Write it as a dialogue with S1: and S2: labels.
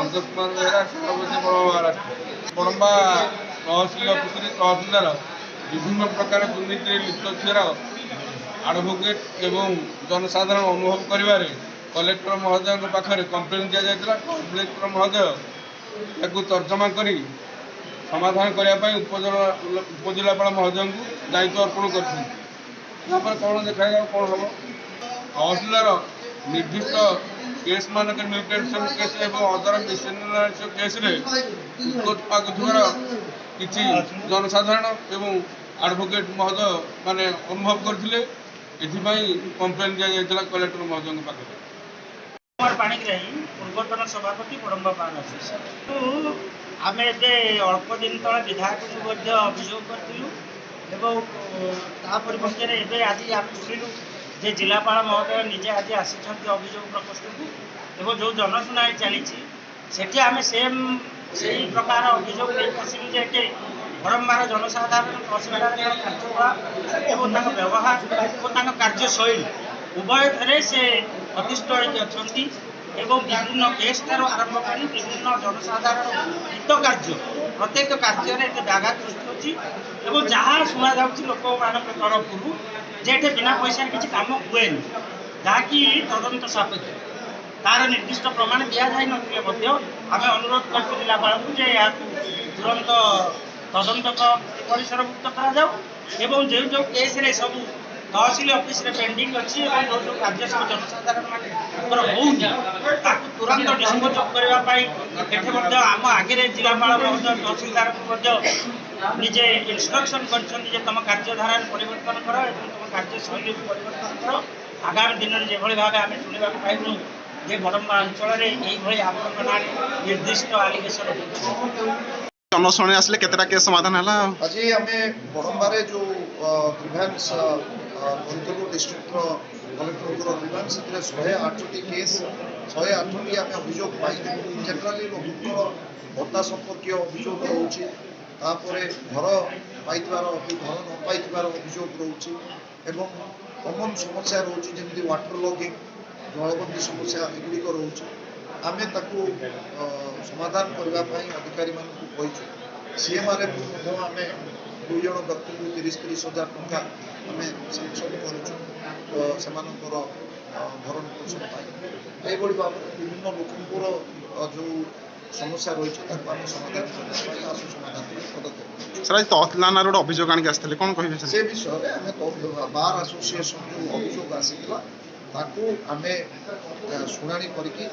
S1: संतोष कुमार बेहरा सभापति बड़म्बा महाराष्ट्र। बड़म्बा तहसिल अफिस तहसिलदार विभिन्न प्रकार दुर्नीति लिप्त थिबार आडभोकेट एवं जनसाधारण अनुभव करिबारे कलेक्टर महोदय पाखे कंप्लेन दि जाइतिला। कलेक्टर महोदय या तर्जमा करी समाधान करने उपजिलापाल महोदय को दायित्व अर्पण कर कौन देखा कौन हम तहसिलदार निर्दिष्ट केस मानक म्यूटेशन केस एवं अदर मिसलेनियस केस किसी जनसाधारण एवं एडवोकेट महोदय माने अनुभव करथिले। एथिपाई कंप्लेन दिया जाइतिला कलेक्टर महोदय पाखे।
S2: कुमार पाणिग्राही पूर्वतन सभापति बड़म्बा बार एसोसिएशन आम अल्प दिन तले विधायक अभियोग करूँ परिप्रेक्षी आज आम शुणिलु जे जिलापाल महोदय निजे आज आसी अभियोग प्रकोष्ठ को जो जनशुणाई चली आम सेम से प्रकार अभियोग पशिलु जे बड़म्बार जनसाधारण तहसीलदार कार्यकलाप व्यवहार और कार्यशैली उभय थे से प्रतिष्ठ अच्छा विभिन्न केस ठार आरंभ कर विभिन्न जनसाधारण हित कार्य प्रत्येक कार्य व्याघात सृष्टि होती जहाँ शुणा जा लोक मान तरफ जे बिना पैसा किसी काम हुए जहाँकि तदंत सापेक्ष तार निर्दिष्ट प्रमाण दि जाए आम अनुरोध कर जिलापाल तुरंत तदंत परिसरभुक्त करा जो केस सब तहसिल ऑफिस रे पेंडिंग अच्छी जो कार्य सब जनसाधारण हो तुरंत डिस्पोज करने आम आगे जिलापाल महोदय तहसिलदार निजे इंस्ट्रक्शन कर तुम कार्यधारा परिवर्तन कर तुम कार्यशैली परिवर्तन कर। आगामी दिन में जो भाव आम शुणा पाइलु जे बड़म्बा अंचल ये आप निर्दिष्ट आलिगेशन
S3: जनशुणी आसले केतटा केस समाधान है
S4: आज आम बड़म्बारे जो ग्रीभांस डिस्ट्रिक्ट कलेक्टर ग्रीभांस से 108टी केस 108टी आम अभियोग पाई जनराली लोक भत्ता संपर्क अभियोग रोचे घर पाइबार घर न पाइबार अभियोग रोचे कमन समस्या रोचे जमी वाटर लॉगिंग जलबंदी समस्या एगुड़िक रोचे आमे ताकू समाधान करने अधिकारी मानू सीएमआरएफ आम 2 जन व्यक्ति को 30-30 हजार टंका आम सांसन कर भरण पोषण पाई भाव विभिन्न लोक जो समस्या रही है समाधान करने आसु समाधान पदक्षेप
S3: सर तहसीलदार गोटे अभियोग आनिक आसते कौन कह
S4: से विषय आम बार एसोसिएशन जो अभियोग आसाला आम शुणी करके